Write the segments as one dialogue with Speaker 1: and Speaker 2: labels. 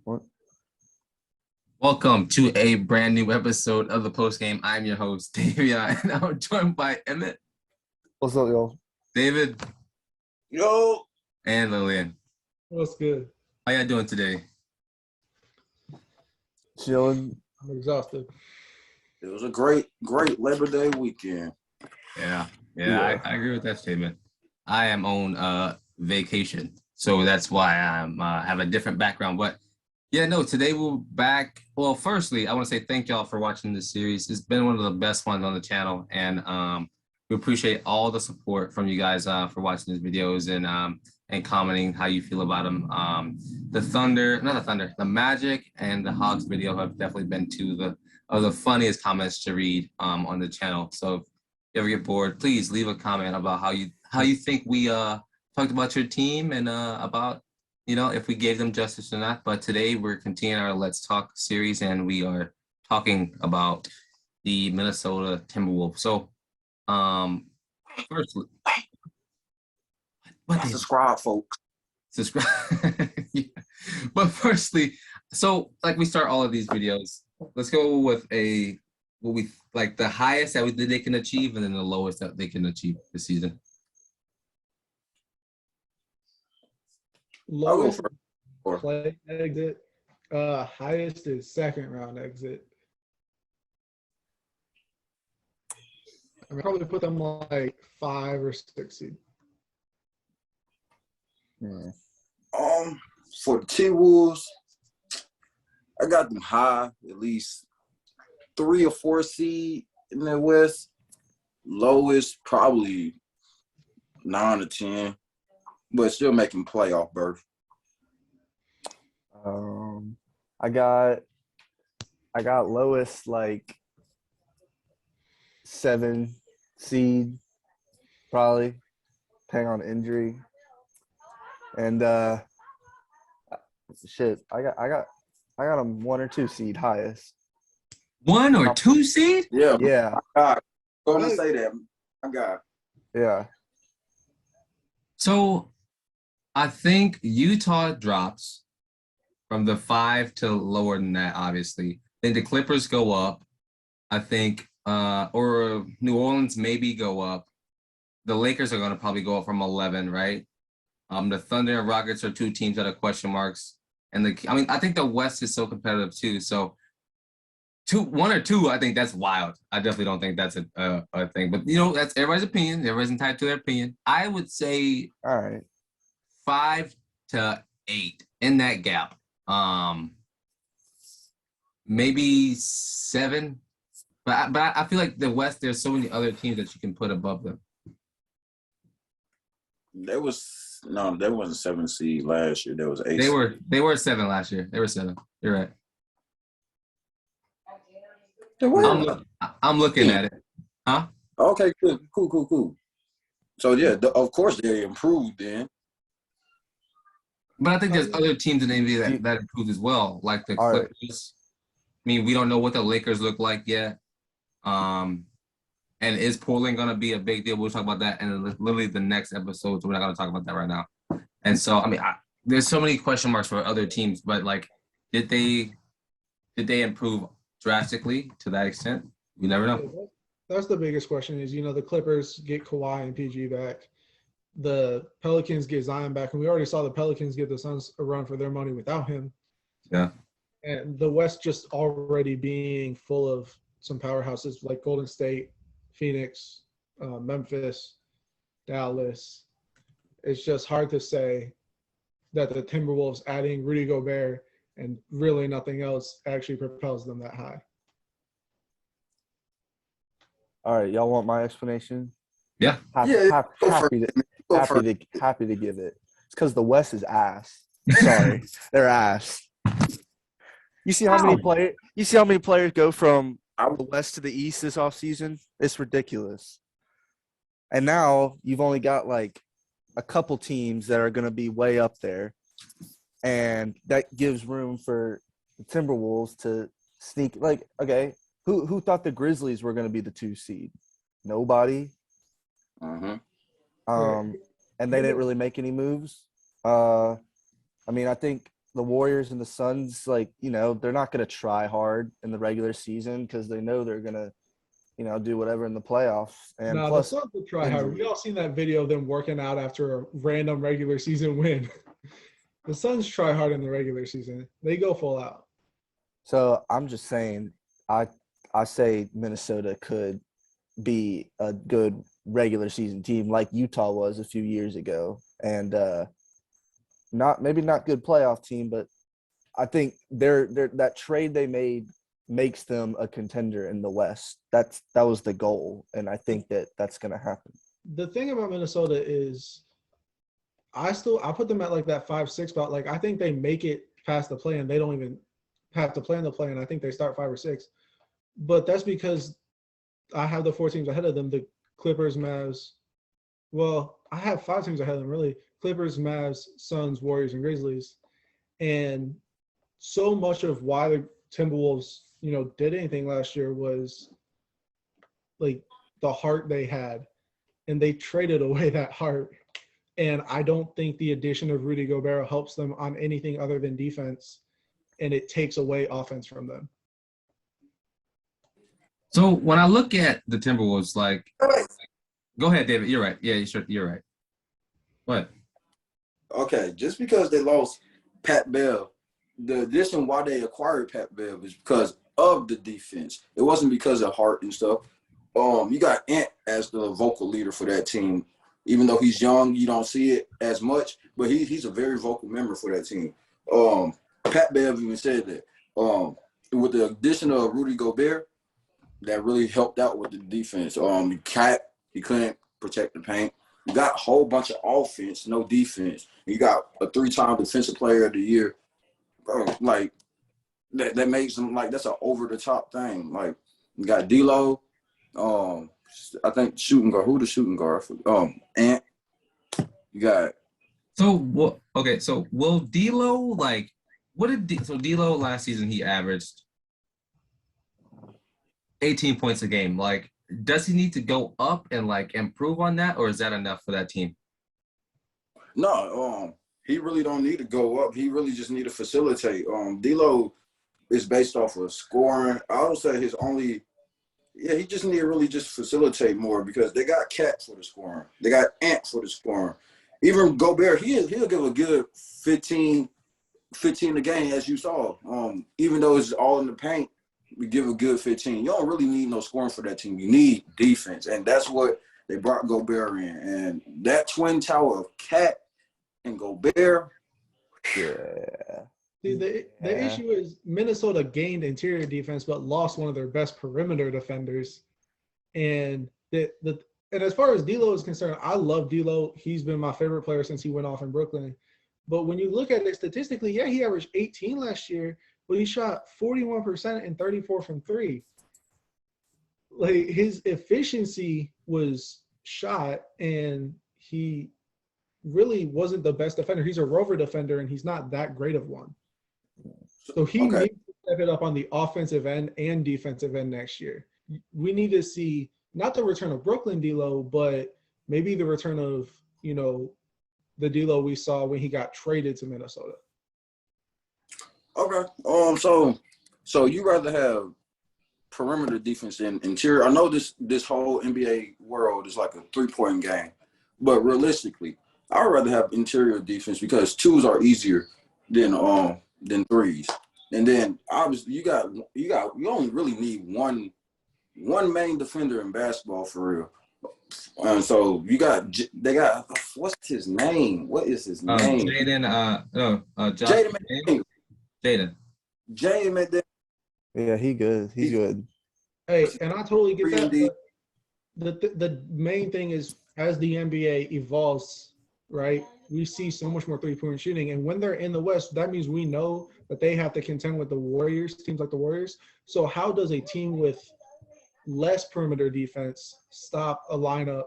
Speaker 1: What?
Speaker 2: Welcome to a brand new episode of the Post Game. I'm your host, Davion, and I'm joined by Emmett.
Speaker 1: What's up, y'all?
Speaker 2: David.
Speaker 3: Yo.
Speaker 2: And Lillian.
Speaker 4: What's good?
Speaker 2: How y'all doing today?
Speaker 1: Chilling.
Speaker 4: I'm exhausted.
Speaker 3: It was a great Labor Day weekend.
Speaker 2: Yeah. I agree with that statement. I am on vacation, so that's why I'm have a different background. But yeah, no, today we're back. Well, firstly, I want to say thank y'all for watching this series. It's been one of the best ones on the channel, and we appreciate all the support from you guys for watching these videos and commenting how you feel about them. The Magic and the Hawks video have definitely been two of the funniest comments to read on the channel. So if you ever get bored, please leave a comment about how you think we talked about your team and about if we gave them justice or not. But today we're continuing our Let's Talk series, and we are talking about the Minnesota Timberwolves. So, firstly,
Speaker 3: Subscribe, folks.
Speaker 2: Subscribe. Yeah. But firstly, so like we start all of these videos, let's go with what we like the highest that they can achieve, and then the lowest that they can achieve this season.
Speaker 4: Lowest play exit. Highest is second round exit. I probably put them like 5 or 6 seed.
Speaker 1: Yeah.
Speaker 3: For the T-Wolves, I got them high, at least 3 or 4 seed in the West. Lowest probably 9 or 10, but still making playoff berth.
Speaker 1: I got lowest like 7 seed, probably, depending on injury. And shit, I got them 1 or 2 seed highest.
Speaker 2: 1 or 2 seed?
Speaker 1: Yeah.
Speaker 3: Going to say that. I got.
Speaker 1: Yeah.
Speaker 2: So I think Utah drops from the 5 to lower than that, obviously. Then the Clippers go up. I think, or New Orleans maybe go up. The Lakers are going to probably go up from 11, right? The Thunder and Rockets are 2 teams that are question marks. And I think the West is so competitive too. So 1 or 2, I think that's wild. I definitely don't think that's a thing. But that's everybody's opinion. Everybody's entitled to their opinion. I would say
Speaker 1: All right.
Speaker 2: 5 to 8 in that gap. Maybe 7. But I feel like the West, there's so many other teams that you can put above them.
Speaker 3: There wasn't 7 seed last year. There was 8.
Speaker 2: They were 7 last year. They were 7. You're right. I'm looking at it. Huh?
Speaker 3: Okay, good. Cool. So yeah, of course they improved then.
Speaker 2: But I think there's other teams in the NBA that improved as well, like the Clippers. Right. I mean, we don't know what the Lakers look like yet. And is Portland going to be a big deal? We'll talk about that in literally the next episode, so we're not going to talk about that right now. And so, I mean, there's so many question marks for other teams, but like, did they improve drastically to that extent? You never know.
Speaker 4: That's the biggest question is, the Clippers get Kawhi and PG back. The Pelicans get Zion back, and we already saw the Pelicans give the Suns a run for their money without him.
Speaker 2: Yeah. And
Speaker 4: the West just already being full of some powerhouses like Golden State, Phoenix, Memphis, Dallas. It's just hard to say that the Timberwolves adding Rudy Gobert and really nothing else actually propels them that high.
Speaker 1: All right, y'all want my explanation?
Speaker 2: Yeah.
Speaker 1: Happy to give it. It's because the West is ass. Sorry, they're ass. You see how many players go from the West to the East this offseason? It's ridiculous. And now you've only got like a couple teams that are going to be way up there, and that gives room for the Timberwolves to sneak. Like, okay, who thought the Grizzlies were going to be the 2 seed? Nobody.
Speaker 3: Mm-hmm.
Speaker 1: And they didn't really make any moves. I mean, I think the Warriors and the Suns, like, they're not going to try hard in the regular season because they know they're going to, do whatever in the playoffs. And
Speaker 4: No, the
Speaker 1: plus,
Speaker 4: Suns will try hard. We all seen that video of them working out after a random regular season win. The Suns try hard in the regular season. They go full out.
Speaker 1: so I'm just saying, I say Minnesota could be a good regular season team like Utah was a few years ago, and maybe not good playoff team, but I think they're that trade they made makes them a contender in the West. That was the goal, and I think that's going to happen.
Speaker 4: The thing about Minnesota is I put them at like that 5-6 spot. Like I think they make it past the play and they don't even have to play in the play, and I think they start 5 or 6. But that's because I have the 4 teams ahead of them, the Clippers, Mavs. Well, I have 5 teams ahead of them, really. Clippers, Mavs, Suns, Warriors, and Grizzlies. And so much of why the Timberwolves, did anything last year was like the heart they had. And they traded away that heart. And I don't think the addition of Rudy Gobert helps them on anything other than defense. And it takes away offense from them.
Speaker 2: So when I look at the Timberwolves, like, go ahead, David. You're right. Yeah, you're right. What?
Speaker 3: Okay, just because they lost Pat Bev, the addition why they acquired Pat Bev is because of the defense. It wasn't because of heart and stuff. You got Ant as the vocal leader for that team. Even though he's young, you don't see it as much, but he's a very vocal member for that team. Pat Bev even said that. With the addition of Rudy Gobert, that really helped out with the defense. He couldn't protect the paint. You got a whole bunch of offense, no defense. You got a 3-time defensive player of the year. Like that makes them like that's an over the top thing. Like you got D'Lo, I think shooting guard. Who the shooting guard for? Ant. You got.
Speaker 2: So what? Okay, so will D'Lo like what did so D'Lo last season he averaged 18 points a game. Like, does he need to go up and like improve on that, or is that enough for that team?
Speaker 3: No, he really don't need to go up. He really just need to facilitate. D'Lo is based off of scoring. I would say he just need to really just facilitate more because they got Cat for the scoring. They got Ant for the scoring. Even Gobert, he'll give a good 15 a game, as you saw. Even though it's all in the paint, we give a good 15. You don't really need no scoring for that team. You need defense, and that's what they brought Gobert in. And that twin tower of Cat and Gobert.
Speaker 1: Yeah.
Speaker 4: See, the issue is Minnesota gained interior defense but lost one of their best perimeter defenders. And and as far as D'Lo is concerned, I love D'Lo. He's been my favorite player since he went off in Brooklyn. But when you look at it statistically, yeah, he averaged 18 last year, but he shot 41% and 34 from 3. Like his efficiency was shot, and he really wasn't the best defender. He's a rover defender, and he's not that great of one. So he needs to step it up on the offensive end and defensive end next year. We need to see not the return of Brooklyn D'Lo, but maybe the return of, the D'Lo we saw when he got traded to Minnesota.
Speaker 3: Okay. So you rather have perimeter defense than interior? I know this whole NBA world is like a 3-point game, but realistically, I would rather have interior defense because 2s are easier than 3s. And then obviously you only really need one main defender in basketball for real. So they got what's his name? What is his name?
Speaker 2: Jaden.
Speaker 3: Jaden.
Speaker 1: Yeah, he's good.
Speaker 4: Hey, and I totally get that. But the main thing is as the NBA evolves, right? We see so much more 3-point shooting, and when they're in the West, that means we know that they have to contend with the Warriors, teams like the Warriors. So how does a team with less perimeter defense stop a lineup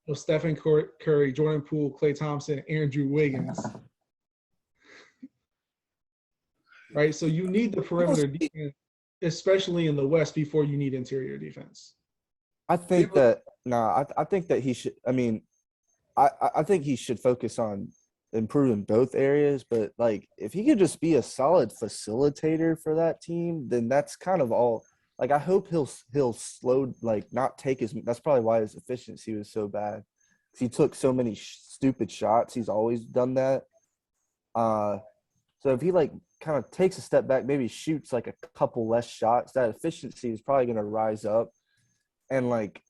Speaker 4: of Stephen Curry, Jordan Poole, Klay Thompson, Andrew Wiggins? Right? So you need the perimeter defense, especially in the West, before you need interior defense.
Speaker 1: I think that he should. I mean, I think he should focus on improve in both areas, but like if he could just be a solid facilitator for that team, then that's kind of all. Like I hope he'll slow, like not take his. That's probably why his efficiency was so bad. 'Cause he took so many stupid shots. He's always done that. So if he like kind of takes a step back, maybe shoots like a couple less shots, that efficiency is probably going to rise up. And like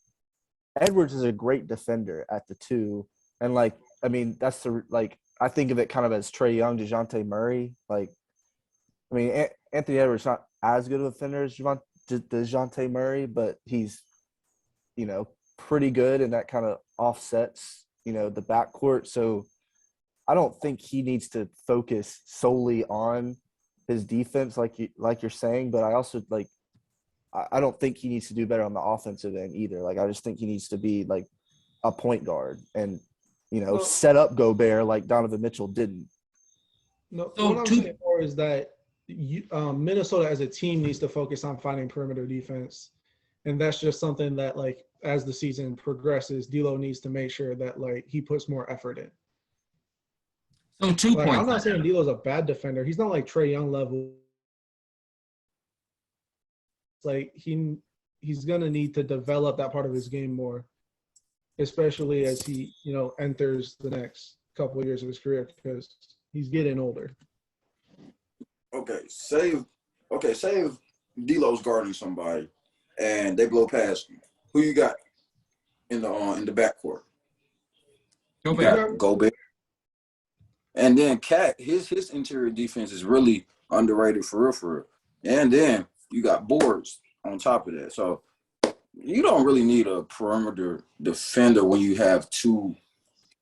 Speaker 1: Edwards is a great defender at the 2, and like I mean that's the like I think of it kind of as Trae Young, DeJounte Murray. Like I mean Anthony Edwards not as good of a defender as DeJounte Murray, but he's pretty good, and that kind of offsets the backcourt. So I don't think he needs to focus solely on his defense like you're saying, but I also like I don't think he needs to do better on the offensive end either. Like I just think he needs to be like a point guard and set up Gobert like Donovan Mitchell didn't.
Speaker 4: No, what I'm saying more is that Minnesota as a team needs to focus on finding perimeter defense, and that's just something that like as the season progresses, D'Lo needs to make sure that like he puts more effort in.
Speaker 2: So 2
Speaker 4: Like,
Speaker 2: points.
Speaker 4: I'm not saying D'Lo's a bad defender. He's not like Trae Young level. Like he's gonna need to develop that part of his game more, especially as he enters the next couple of years of his career because he's getting older.
Speaker 3: Okay, say D'Lo's guarding somebody and they blow past him. Who you got in the backcourt? Gobert. And then Cat, his interior defense is really underrated for real. And then you got boards on top of that. So you don't really need a perimeter defender when you have two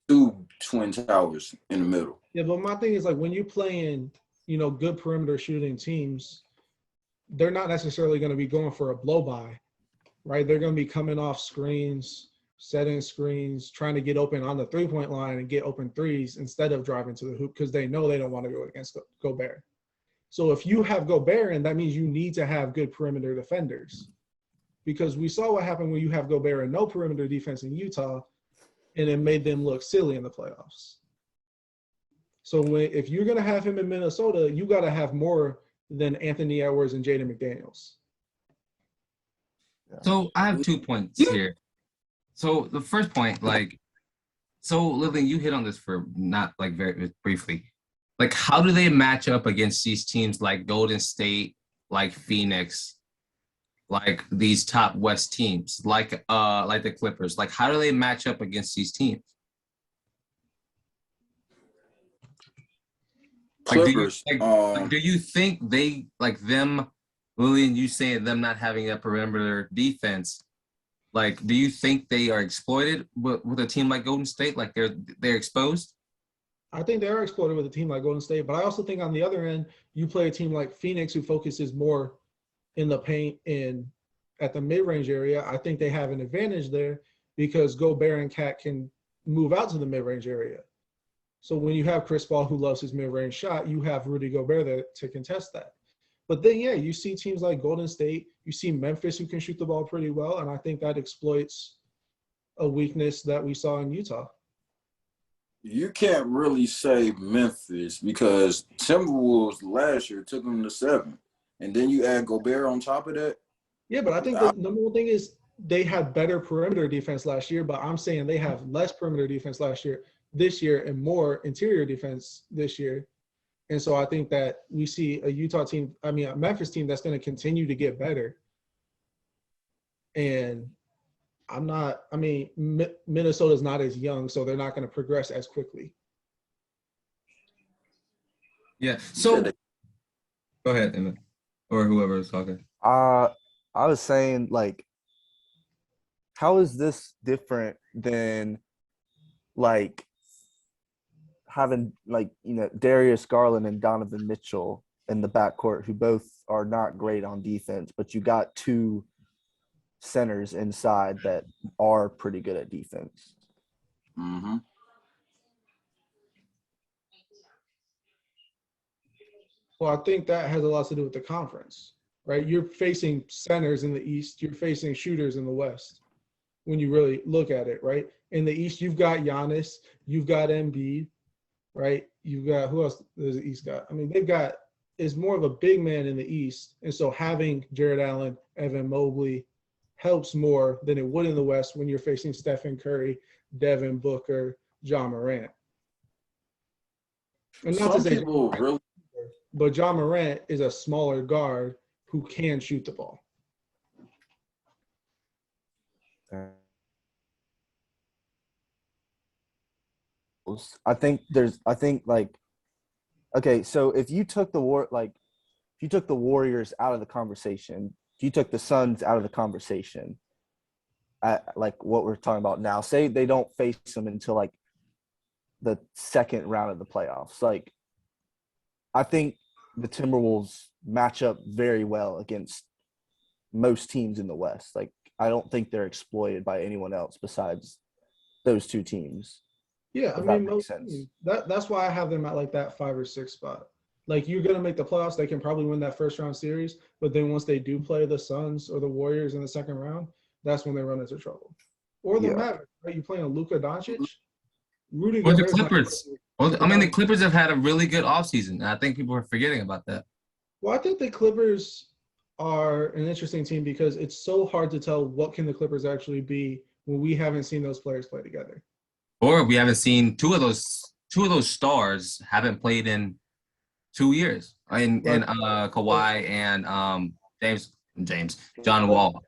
Speaker 3: twin towers in the middle.
Speaker 4: Yeah, but my thing is like when you play in, good perimeter shooting teams, they're not necessarily going to be going for a blow by, right? They're going to be coming off screens, setting screens, trying to get open on the 3-point line and get open threes instead of driving to the hoop because they know they don't want to go against Gobert. So if you have Gobert, and that means you need to have good perimeter defenders because we saw what happened when you have Gobert and no perimeter defense in Utah, and it made them look silly in the playoffs. So if you're going to have him in Minnesota, you got to have more than Anthony Edwards and Jaden McDaniels.
Speaker 2: So I have 2 points here. So the first point, Lillian, you hit on this for not like very briefly. Like, how do they match up against these teams like Golden State, like Phoenix, like these top West teams, like the Clippers? Like, how do they match up against these teams?
Speaker 3: Clippers.
Speaker 2: Do you think they like them? Lillian, you saying them not having a perimeter defense? Like, do you think they are exploited with a team like Golden State? Like they're exposed?
Speaker 4: I think they are exploited with a team like Golden State, but I also think on the other end, you play a team like Phoenix who focuses more in the paint and at the mid-range area. I think they have an advantage there because Gobert and Cat can move out to the mid-range area. So when you have Chris Paul who loves his mid-range shot, you have Rudy Gobert there to contest that. But then, yeah, you see teams like Golden State, you see Memphis who can shoot the ball pretty well, and I think that exploits a weakness that we saw in Utah.
Speaker 3: You can't really say Memphis because Timberwolves last year took them to 7. And then you add Gobert on top of that.
Speaker 4: Yeah, but I think the number one thing is they had better perimeter defense last year, but I'm saying they have less perimeter defense this year, and more interior defense this year. And so I think that we see a Memphis team that's going to continue to get better. And Minnesota's not as young, so they're not going to progress as quickly.
Speaker 2: Yeah. So go ahead, Emmett, or whoever is talking.
Speaker 1: I was saying, like, how is this different than, like, having, like, Darius Garland and Donovan Mitchell in the backcourt who both are not great on defense, but you got 2 centers inside that are pretty good at defense.
Speaker 3: Mm-hmm.
Speaker 4: Well, I think that has a lot to do with the conference, right? You're facing centers in the East. You're facing shooters in the West when you really look at it, right? In the East, you've got Giannis, you've got Embiid, right? You've got who else does the East got? I mean, they've got is more of a big man in the East, and so having Jared Allen, Evan Mobley helps more than it would in the West when you're facing Stephen Curry, Devin Booker, John Morant. And not to
Speaker 3: Some
Speaker 4: say,
Speaker 3: people really.
Speaker 4: but John Morant is a smaller guard who can shoot the ball.
Speaker 1: I think like, okay, so if you took the Warriors out of the conversation, if you took the Suns out of the conversation, like what we're talking about now, say they don't face them until like the second round of the playoffs. Like, I think the Timberwolves match up very well against most teams in the West. Like, I don't think they're exploited by anyone else besides those two teams.
Speaker 4: Yeah, I
Speaker 1: If that
Speaker 4: mean,
Speaker 1: makes sense.
Speaker 4: that's why I have them at like that 5 or 6 spot. Like, you're gonna make the playoffs, they can probably win that first round series, but then once they do play the Suns or the Warriors in the second round, that's when they run into trouble. Or the
Speaker 1: Yeah.
Speaker 4: Mavericks, right? You playing a Luka Doncic, Rudy
Speaker 2: Or the
Speaker 4: Gobert's not
Speaker 2: Clippers.
Speaker 4: playing.
Speaker 2: Well, I mean, the Clippers have had a really good offseason, and I think people are forgetting about that.
Speaker 4: Well, I think the Clippers are an interesting team because it's so hard to tell what can the Clippers actually be when we haven't seen those players play together.
Speaker 2: Or we haven't seen two of those stars haven't played in 2 years. Kawhi and John Wall.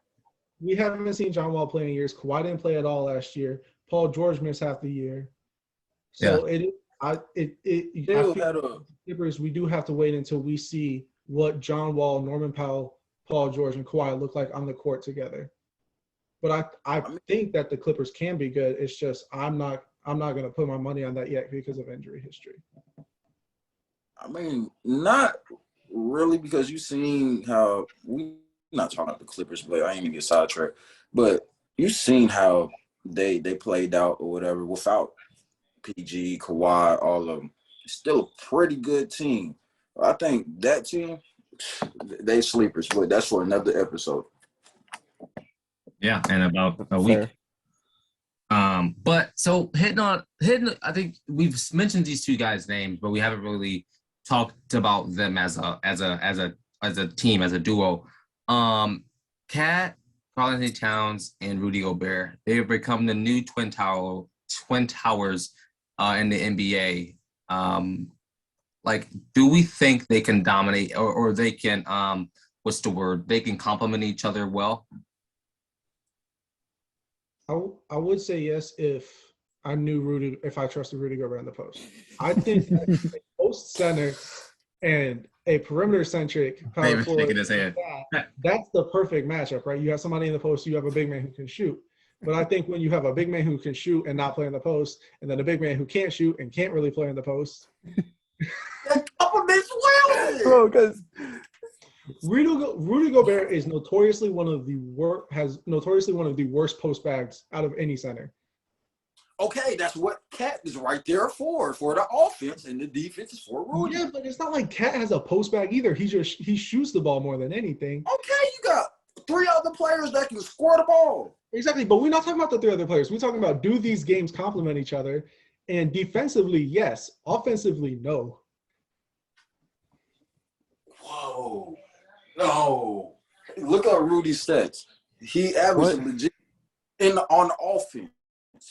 Speaker 4: We haven't seen John Wall play in years. Kawhi didn't play at all last year. Paul George missed half the year. So I feel Clippers, we do have to wait until we see what John Wall, Norman Powell, Paul George, and Kawhi look like on the court together. But I think that the Clippers can be good. It's just I'm not going to put my money on that yet because of injury history.
Speaker 3: I mean, not really, because you've seen how we not talking about the Clippers, but I ain't gonna get sidetracked. But you've seen how they played out or whatever without PG, Kawhi, all of them. Still a pretty good team. I think that team, they sleepers, but that's for another episode.
Speaker 2: Yeah, and about a week. But so hitting, I think we've mentioned these two guys' names, but we haven't really talked about them as a team, as a duo. Cat, Karl-Anthony Towns, and Rudy Gobert. They have become the new twin towers in the NBA. Like, do we think they can dominate, or they can they can complement each other well?
Speaker 4: I would say yes if I trusted Rudy Gobert in the post. I think that a post center and a perimeter centric power forward, that's the perfect matchup, right? You have somebody in the post, you have a big man who can shoot. But I think when you have a big man who can shoot and not play in the post, and then a big man who can't shoot and can't really play in the post,
Speaker 3: that complements well.
Speaker 1: Bro, because
Speaker 4: Rudy Gobert is notoriously one of the worst post bags out of any center.
Speaker 3: Okay, that's what Cat is right there for the offense, and the defense is for Rudy.
Speaker 4: Yeah, but it's not like Cat has a post bag either. He shoots the ball more than anything.
Speaker 3: Okay, you got 3 other players that can score the ball.
Speaker 4: Exactly, but we're not talking about the 3 other players. We're talking about, do these games complement each other? And defensively, yes. Offensively, no.
Speaker 3: Whoa. No. Look at Rudy's stats. He averaged legit on offense.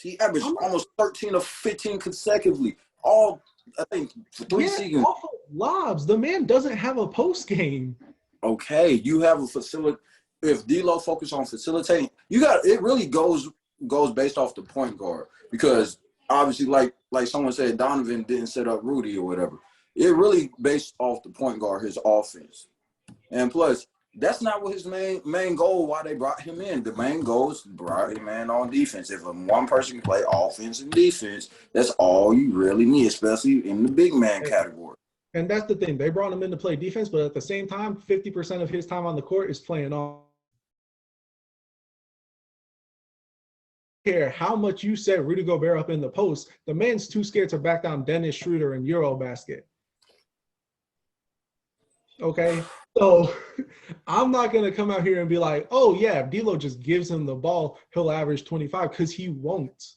Speaker 3: He averaged almost 13 or 15 consecutively. All, I think, for 3 seasons.
Speaker 4: Off of lobs. The man doesn't have a post game.
Speaker 3: Okay, you have a facility. If D-Lo focus on facilitating, it really goes based off the point guard, because obviously, like someone said, Donovan didn't set up Rudy or whatever. It really based off the point guard, his offense. And plus, that's not what his main goal, why they brought him in. The main goal is brought him in on defense. If one person can play offense and defense, that's all you really need, especially in the big man category.
Speaker 4: And that's the thing. They brought him in to play defense, but at the same time, 50% of his time on the court is playing on. Care how much you set Rudy Gobert up in the post, the man's too scared to back down Dennis Schroeder and Eurobasket. Okay, so I'm not going to come out here and be like, oh, yeah, if D'Lo just gives him the ball, he'll average 25, because he won't.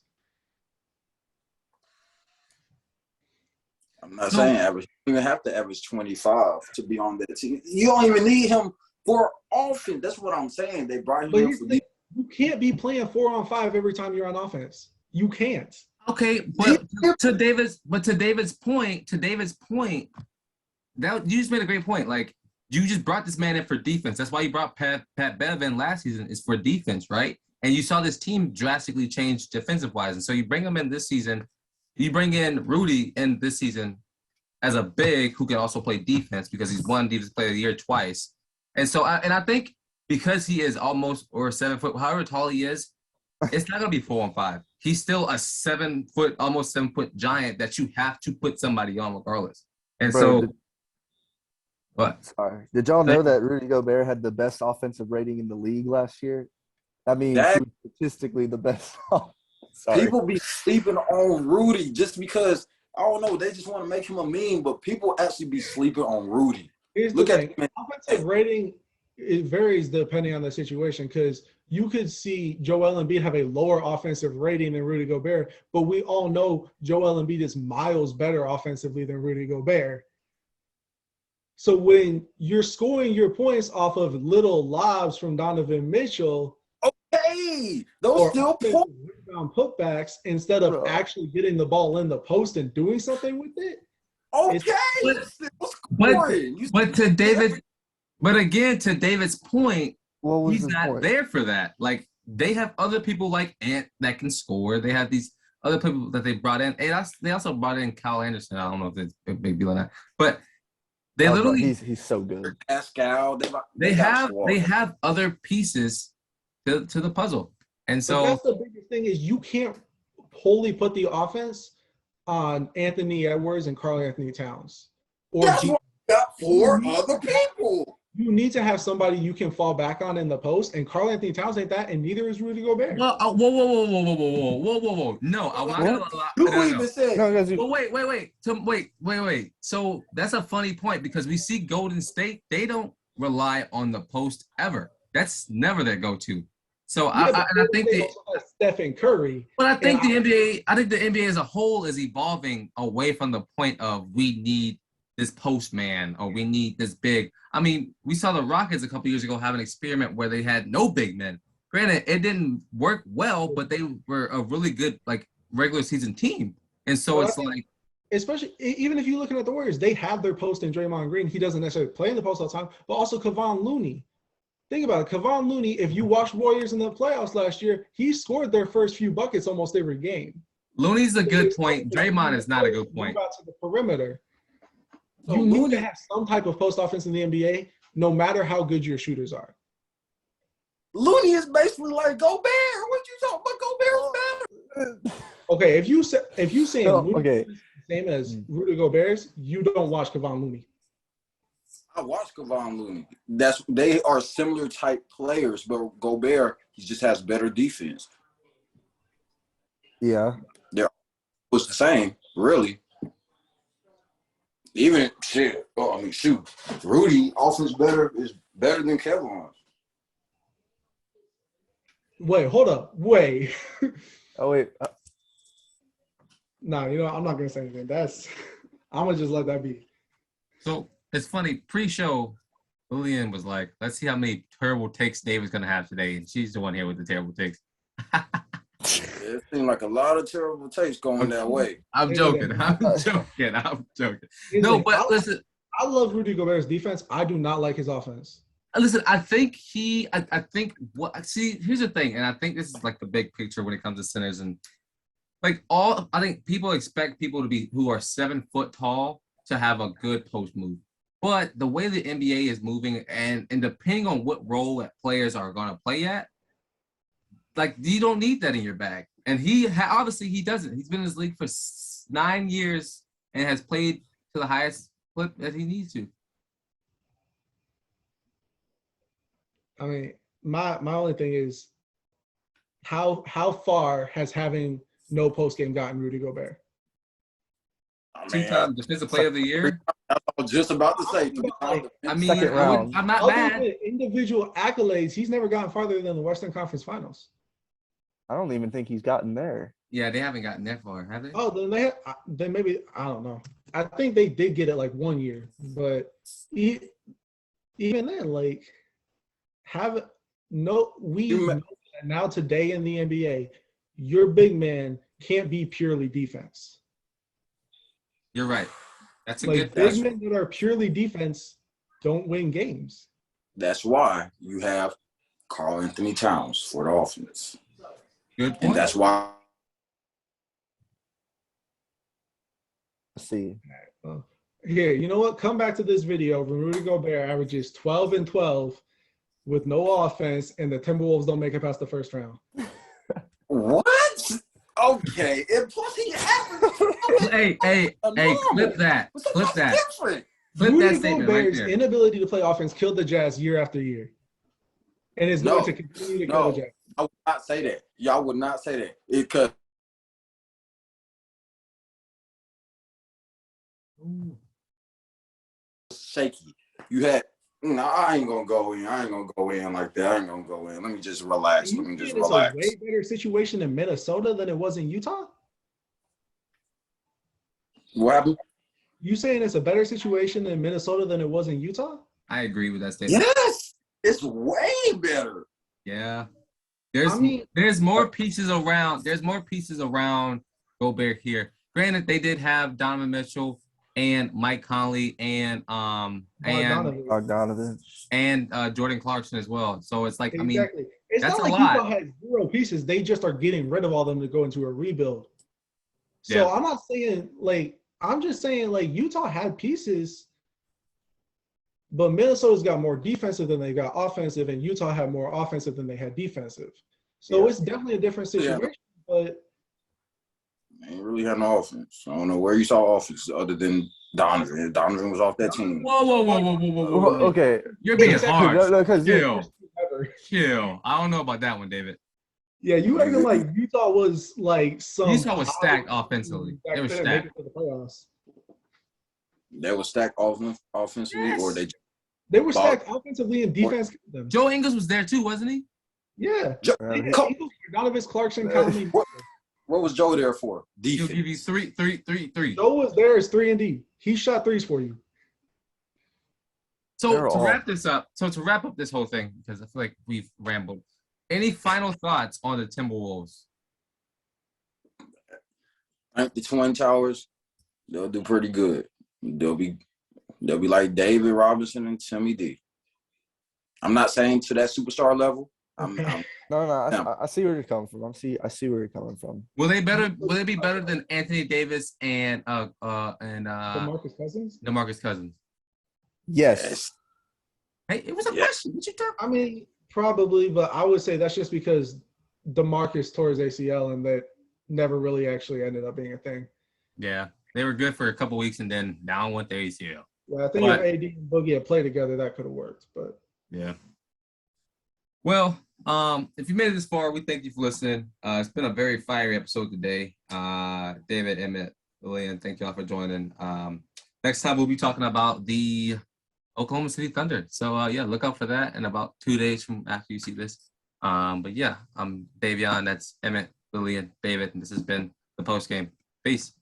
Speaker 3: I'm not saying average. You don't even have to average 25 to be on that team. You don't even need him for offense. That's what I'm saying. They brought him
Speaker 4: But
Speaker 3: in for defense.
Speaker 4: you can't be playing 4-on-5 every time you're on offense. You can't.
Speaker 2: Okay, but to David's point, that you just made a great point. Like you just brought this man in for defense. That's why you brought Pat Bev in last season, is for defense, right? And you saw this team drastically change defensive wise. And so you bring him in this season. You bring in Rudy in this season as a big who can also play defense because he's won Defensive Player of the Year twice. And so I think because he is almost or 7 foot, however tall he is, it's not gonna be 4-on-5. He's still a 7 foot, almost 7 foot giant that you have to put somebody on regardless. And what?
Speaker 1: Sorry. Did y'all know that Rudy Gobert had the best offensive rating in the league last year? I mean, he was statistically the best. Sorry.
Speaker 3: People be sleeping on Rudy just because, I don't know, they just want to make him a meme, but people actually be sleeping on Rudy.
Speaker 4: Here's the thing. Offensive rating, it varies depending on the situation because you could see Joel Embiid have a lower offensive rating than Rudy Gobert, but we all know Joel Embiid is miles better offensively than Rudy Gobert. So when you're scoring your points off of little lobs from Donovan Mitchell,
Speaker 3: okay, those still points.
Speaker 4: Putbacks instead of actually getting the ball in the post and doing something with it.
Speaker 3: Okay,
Speaker 2: but to David, but again to David's point, he's not there for that. Like they have other people like Ant that can score. They have these other people that they brought in. And they also brought in Kyle Anderson. I don't know if it's a big deal or not, but they literally
Speaker 1: he's so good.
Speaker 3: Pascal,
Speaker 2: they have other pieces to the puzzle, and so
Speaker 4: but that's the biggest thing is you can't wholly put the offense on Anthony Edwards and Karl Anthony Towns.
Speaker 3: That's what we got for other people.
Speaker 4: You need to have somebody you can fall back on in the post, and Karl Anthony Towns ain't that, and neither is Rudy Gobert.
Speaker 2: Well, whoa. No, I'm not gonna allow.
Speaker 3: Who even said?
Speaker 2: Well, wait. So that's a funny point because we see Golden State, they don't rely on the post ever. That's never their go-to. So I think they
Speaker 4: Stephen Curry.
Speaker 2: But I think the NBA as a whole is evolving away from the point of we need this post man or we need this big. I mean, we saw the Rockets a couple years ago have an experiment where they had no big men. Granted, it didn't work well, but they were a really good like regular season team. And so it's like,
Speaker 4: especially even if you're looking at the Warriors, they have their post in Draymond Green. He doesn't necessarily play in the post all the time, but also Kevon Looney. Think about it. Kevon Looney, if you watched Warriors in the playoffs last year, he scored their first few buckets almost every game.
Speaker 2: Looney's a good point. Draymond is not a good point.
Speaker 4: Move out to the perimeter. You need to have some type of post offense in the NBA, no matter how good your shooters are.
Speaker 3: Looney is basically like Gobert. What you talking about? Gobert is better.
Speaker 4: Okay, if you say Looney is the same as Rudy Gobert's, you don't watch Kevon Looney.
Speaker 3: I watch Kevon Looney. They are similar type players, but Gobert, he just has better defense.
Speaker 1: Yeah.
Speaker 3: They're the same, really. Even shit. Oh, I mean, shoot. Rudy offense is better than Kevon.
Speaker 4: Wait, hold up. Wait.
Speaker 1: Oh wait.
Speaker 4: Nah, I'm not gonna say anything. I'm gonna just let that be.
Speaker 2: So it's funny, pre-show, Lillian was like, let's see how many terrible takes David's going to have today. And she's the one here with the terrible takes.
Speaker 3: It seemed like a lot of terrible takes going that way.
Speaker 2: I'm joking. No, but listen.
Speaker 4: I love Rudy Gobert's defense. I do not like his offense.
Speaker 2: Listen, I think here's the thing. And I think this is like the big picture when it comes to centers. And I think people expect people to be who are 7 foot tall to have a good post move. But the way the NBA is moving and depending on what role that players are going to play at, like you don't need that in your bag. And obviously he doesn't. He's been in this league for 9 years and has played to the highest clip that he needs to.
Speaker 4: I mean, my only thing is how far has having no post game gotten Rudy Gobert?
Speaker 2: 2-time Defensive Player of the Year.
Speaker 3: I was just about to say.
Speaker 2: I mean, I'm not mad.
Speaker 4: Individual accolades, he's never gotten farther than the Western Conference Finals.
Speaker 1: I don't even think he's gotten there.
Speaker 2: Yeah, they haven't gotten that far, have they?
Speaker 4: Oh, then maybe I don't know. I think they did get it like 1 year, but even then, like we know that now today in the NBA, your big man can't be purely defense.
Speaker 2: You're right. That's a
Speaker 4: Like
Speaker 2: good
Speaker 4: big men that are purely defense don't win games.
Speaker 3: That's why you have Karl Anthony Towns for the offense.
Speaker 2: good point.
Speaker 3: And that's why
Speaker 1: Let's see.
Speaker 4: Here, you know what? Come back to this video when Rudy Gobert averages 12 and 12 with no offense, and the Timberwolves don't make it past the first round.
Speaker 3: what? Okay. And plus he averaged.
Speaker 2: Hey, clip that. Clip that.
Speaker 3: Different.
Speaker 2: Flip
Speaker 4: Rudy
Speaker 2: that statement right
Speaker 4: Gobert's
Speaker 2: there.
Speaker 4: inability to play offense killed the Jazz year after year, and is going to continue to kill the Jazz.
Speaker 3: I would not say that. Y'all would not say that. Because shaky. You had no, I ain't gonna go in. I ain't gonna go in like that. I ain't gonna go in. Let me just relax. Let me just relax.
Speaker 4: It's a way better situation in Minnesota than it was in Utah?
Speaker 3: What happened?
Speaker 4: You saying it's a better situation in Minnesota than it was in Utah?
Speaker 2: I agree with that statement.
Speaker 3: Yes, it's way better.
Speaker 2: Yeah. There's more pieces around. There's more pieces around Gobert here. Granted, they did have Donovan Mitchell and Mike Conley and
Speaker 1: Bogdanovich.
Speaker 2: and Jordan Clarkson as well. So it's like,
Speaker 4: Exactly.
Speaker 2: I mean,
Speaker 4: it's
Speaker 2: that's
Speaker 4: not like
Speaker 2: a lot.
Speaker 4: Utah has 0 pieces. They just are getting rid of all them to go into a rebuild. So
Speaker 2: Yeah.
Speaker 4: I'm not saying I'm just saying Utah had pieces, but Minnesota's got more defensive than they got offensive, and Utah had more offensive than they had defensive. So it's definitely a different situation. But
Speaker 3: They ain't really had no offense. I don't know where you saw offense other than Donovan. Donovan was off that team.
Speaker 2: Whoa.
Speaker 1: Okay.
Speaker 2: You're being hard.
Speaker 1: No, because
Speaker 2: Chill. I don't know about that one, David.
Speaker 4: yeah, you acting like Utah was like some.
Speaker 2: Utah was stacked offensively. They were stacked.
Speaker 4: Make it to the playoffs.
Speaker 3: They were stacked offensively, or
Speaker 4: They were stacked offensively and defense.
Speaker 2: Joe Ingles was there too, wasn't he?
Speaker 4: Yeah. Donovan Clarkson, Conley.
Speaker 3: What was Joe there for?
Speaker 2: He'll
Speaker 3: Defense.
Speaker 2: give you three.
Speaker 4: Joe was there as 3 and D. He shot threes for you.
Speaker 2: So to wrap up this whole thing, because I feel like we've rambled. Any final thoughts on the Timberwolves?
Speaker 3: I think the Twin Towers, they'll do pretty good. They'll be like David Robinson and Timmy D. I'm not saying to that superstar level.
Speaker 1: No, I see where you're coming from. I see where you're coming from.
Speaker 2: Will they be better than Anthony Davis and
Speaker 4: DeMarcus Cousins?
Speaker 2: DeMarcus Cousins?
Speaker 1: Yes.
Speaker 2: Hey, it was a question. What you talking?
Speaker 4: I mean, probably, but I would say that's just because DeMarcus tore his ACL and that never really actually ended up being a thing.
Speaker 2: Yeah, they were good for a couple weeks and then down went their ACL.
Speaker 4: Yeah, I think if AD and Boogie had played together, that could have worked. But
Speaker 2: yeah. Well, if you made it this far, we thank you for listening. It's been a very fiery episode today. David, Emmett, Lillian, thank y'all for joining. Next time we'll be talking about the Oklahoma City Thunder. So yeah, look out for that in about 2 days from after you see this. But yeah, I'm Davion. That's Emmett, Lillian, David, and this has been the post game. Peace.